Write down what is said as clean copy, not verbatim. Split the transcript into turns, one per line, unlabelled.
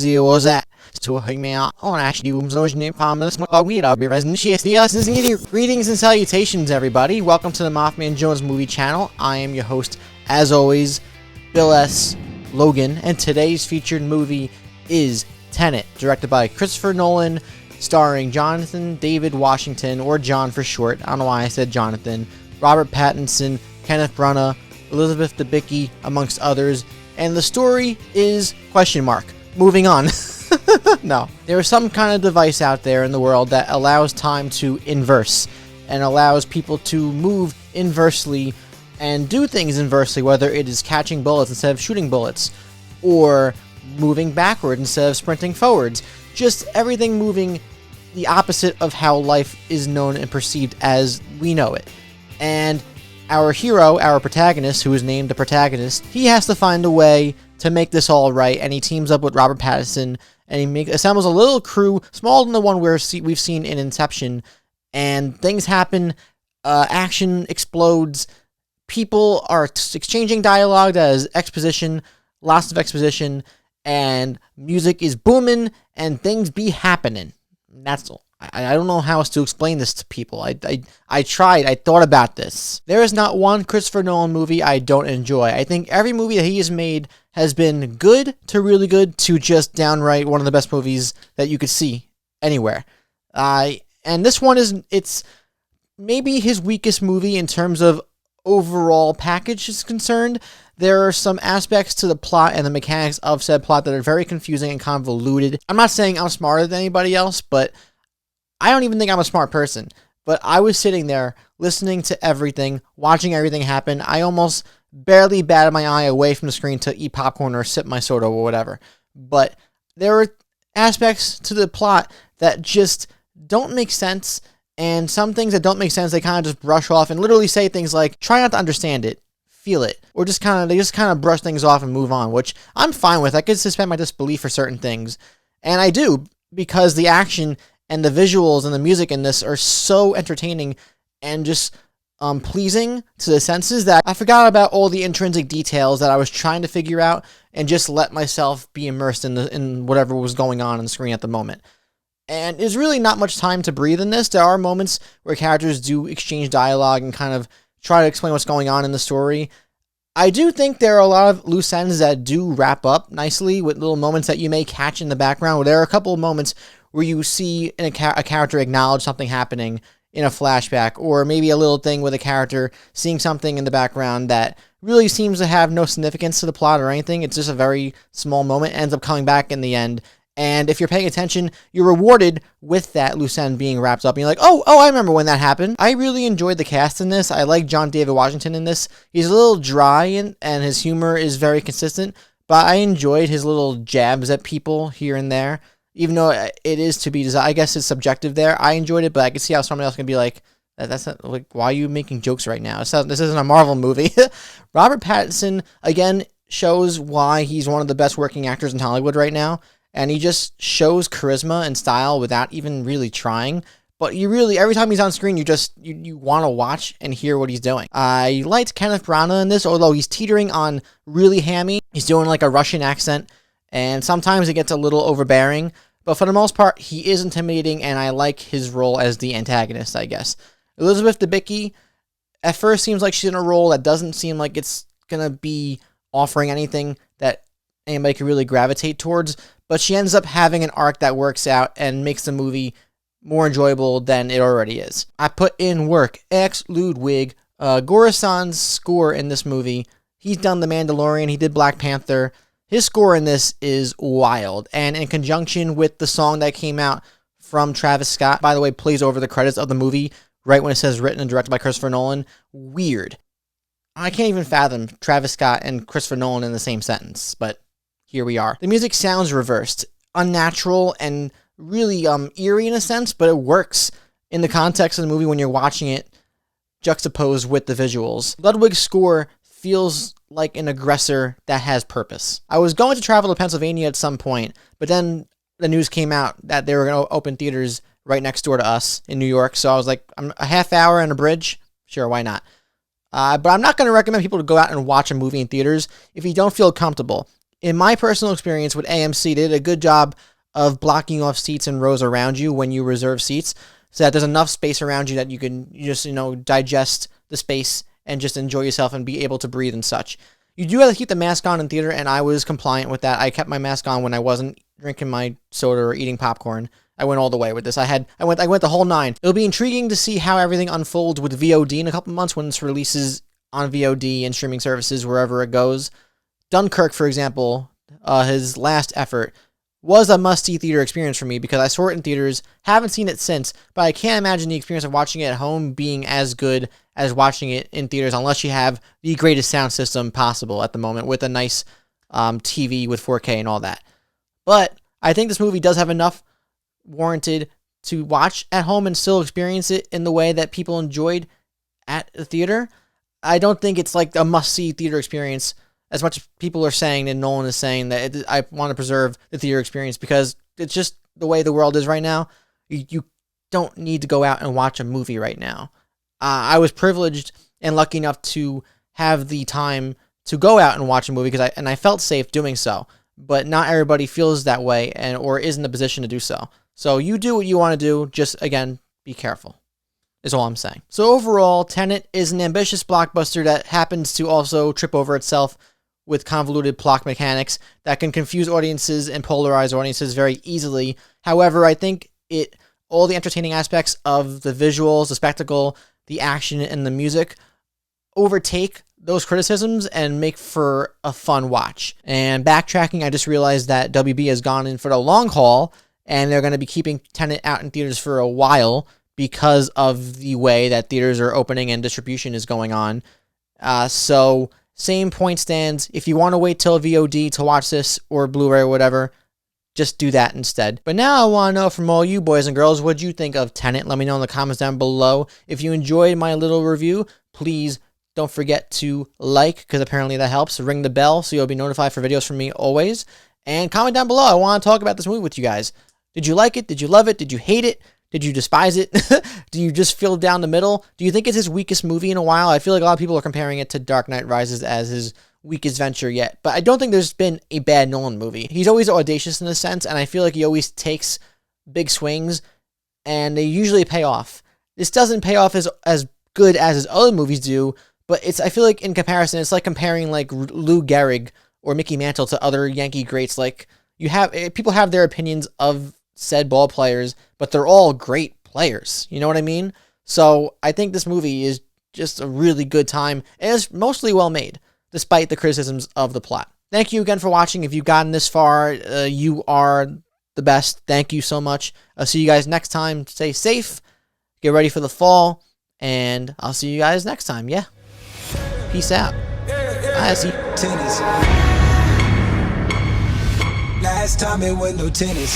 se was that. So hang me out on actually Greetings and salutations, everybody. Welcome to the MaffmanJones movie channel. I am your host, as always, Bill S. Logan, and today's featured movie is Tenet, directed by Christopher Nolan, starring Jonathan David Washington, or John for short. I don't know why I said Jonathan. Robert Pattinson, Kenneth Branagh, Elizabeth Debicki, amongst others. And the story is question mark. Moving on. No. There is some kind of device out there in the world that allows time to inverse and allows people to move inversely and do things inversely, whether it is catching bullets instead of shooting bullets or moving backward instead of sprinting forwards. Just everything moving the opposite of how life is known and perceived as we know it. And our hero, our protagonist, who is named the protagonist, he has to find a way to make this all right, and he teams up with Robert Pattinson, and he assembles a little crew, smaller than the one we've seen in Inception, and things happen, action explodes, people are exchanging dialogue that is exposition, lots of exposition, and music is booming, and things be happening. That's all. I don't know how else to explain this to people. I tried. I thought about this. There is not one Christopher Nolan movie I don't enjoy. I think every movie that he has made has been good to really good to just downright one of the best movies that you could see anywhere. And this one it's maybe his weakest movie in terms of overall package is concerned. There are some aspects to the plot and the mechanics of said plot that are very confusing and convoluted. I'm not saying I'm smarter than anybody else, but I don't even think I'm a smart person. But I was sitting there listening to everything, watching everything happen. I almost barely batted my eye away from the screen to eat popcorn or sip my soda or whatever. But there are aspects to the plot that just don't make sense. And some things that don't make sense, they kind of just brush off and literally say things like, try not to understand it, feel it. Or they just kind of brush things off and move on, which I'm fine with. I could suspend my disbelief for certain things. And I do, because the action and the visuals and the music in this are so entertaining and just pleasing to the senses that I forgot about all the intrinsic details that I was trying to figure out and just let myself be immersed in whatever was going on the screen at the moment. And there's really not much time to breathe in this. There are moments where characters do exchange dialogue and kind of try to explain what's going on in the story. I do think there are a lot of loose ends that do wrap up nicely with little moments that you may catch in the background. Where there are a couple of moments where you see a character acknowledge something happening in a flashback, or maybe a little thing with a character seeing something in the background that really seems to have no significance to the plot or anything. It's just a very small moment, ends up coming back in the end. And if you're paying attention, you're rewarded with that loose end being wrapped up. And you're like, oh, I remember when that happened. I really enjoyed the cast in this. I like John David Washington in this. He's a little dry and his humor is very consistent, but I enjoyed his little jabs at people here and there. Even though it is to be desired, I guess it's subjective there. I enjoyed it, but I could see how someone else can be like, that's not, like, why are you making jokes right now? This isn't a Marvel movie. Robert Pattinson, again, shows why he's one of the best working actors in Hollywood right now. And he just shows charisma and style without even really trying. But you really, every time he's on screen, you want to watch and hear what he's doing. I liked Kenneth Branagh in this, although he's teetering on really hammy. He's doing like a Russian accent, and sometimes it gets a little overbearing. But for the most part, he is intimidating, and I like his role as the antagonist, I guess. Elizabeth Debicki, at first seems like she's in a role that doesn't seem like it's going to be offering anything that anybody could really gravitate towards. But she ends up having an arc that works out and makes the movie more enjoyable than it already is. I put in work. X Ludwig, Gorasan's score in this movie. He's done The Mandalorian. He did Black Panther. His score in this is wild. And in conjunction with the song that came out from Travis Scott, by the way, plays over the credits of the movie right when it says written and directed by Christopher Nolan. Weird. I can't even fathom Travis Scott and Christopher Nolan in the same sentence, but here we are. The music sounds reversed, unnatural, and really eerie in a sense, but it works in the context of the movie when you're watching it juxtaposed with the visuals. Ludwig's score feels like an aggressor that has purpose. I was going to travel to Pennsylvania at some point, but then the news came out that they were going to open theaters right next door to us in New York, so I was like, I'm a half hour and a bridge? Sure, why not? But I'm not going to recommend people to go out and watch a movie in theaters if you don't feel comfortable. in my personal experience with AMC, they did a good job of blocking off seats and rows around you when you reserve seats, so that there's enough space around you that you can just, digest the space and just enjoy yourself and be able to breathe and such. You do have to keep the mask on in theater, and I was compliant with that. I kept my mask on when I wasn't drinking my soda or eating popcorn. I went all the way with this. I went the whole 9. It'll be intriguing to see how everything unfolds with VOD in a couple months when this releases on VOD and streaming services wherever it goes. Dunkirk, for example, his last effort, was a must-see theater experience for me because I saw it in theaters, haven't seen it since, but I can't imagine the experience of watching it at home being as good as watching it in theaters unless you have the greatest sound system possible at the moment with a nice TV with 4K and all that. But I think this movie does have enough warranted to watch at home and still experience it in the way that people enjoyed at the theater. I don't think it's like a must-see theater experience as much as people are saying and Nolan is saying that I want to preserve the theater experience because it's just the way the world is right now. You don't need to go out and watch a movie right now. I was privileged and lucky enough to have the time to go out and watch a movie because I felt safe doing so. But not everybody feels that way or is in the position to do so. So you do what you want to do. Just, again, be careful is all I'm saying. So overall, Tenet is an ambitious blockbuster that happens to also trip over itself with convoluted plot mechanics that can confuse audiences and polarize audiences very easily. However, I think all the entertaining aspects of the visuals, the spectacle, the action, and the music overtake those criticisms and make for a fun watch. And backtracking, I just realized that WB has gone in for the long haul, and they're going to be keeping Tenet out in theaters for a while because of the way that theaters are opening and distribution is going on. So same point stands. If you want to wait till VOD to watch this or Blu-ray or whatever, just do that instead. But now I want to know from all you boys and girls, what you think of Tenet? Let me know in the comments down below. If you enjoyed my little review, please don't forget to like, because apparently that helps. Ring the bell so you'll be notified for videos from me always. And comment down below. I want to talk about this movie with you guys. Did you like it? Did you love it? Did you hate it? Did you despise it? Do you just feel down the middle? Do you think it's his weakest movie in a while? I feel like a lot of people are comparing it to Dark Knight Rises as his weakest venture yet. But I don't think there's been a bad Nolan movie. He's always audacious in a sense, and I feel like he always takes big swings, and they usually pay off. This doesn't pay off as good as his other movies do, but I feel like in comparison, it's like comparing like Lou Gehrig or Mickey Mantle to other Yankee greats. Like people have their opinions of said ball players, but they're all great players. You know what I mean? So I think this movie is just a really good time, and it's mostly well made, despite the criticisms of the plot. Thank you again for watching. If you've gotten this far, you are the best. Thank you so much. I'll see you guys next time. Stay safe. Get ready for the fall, and I'll see you guys next time. Yeah. Peace out. I see.
Tennis. Last time it was no tennis.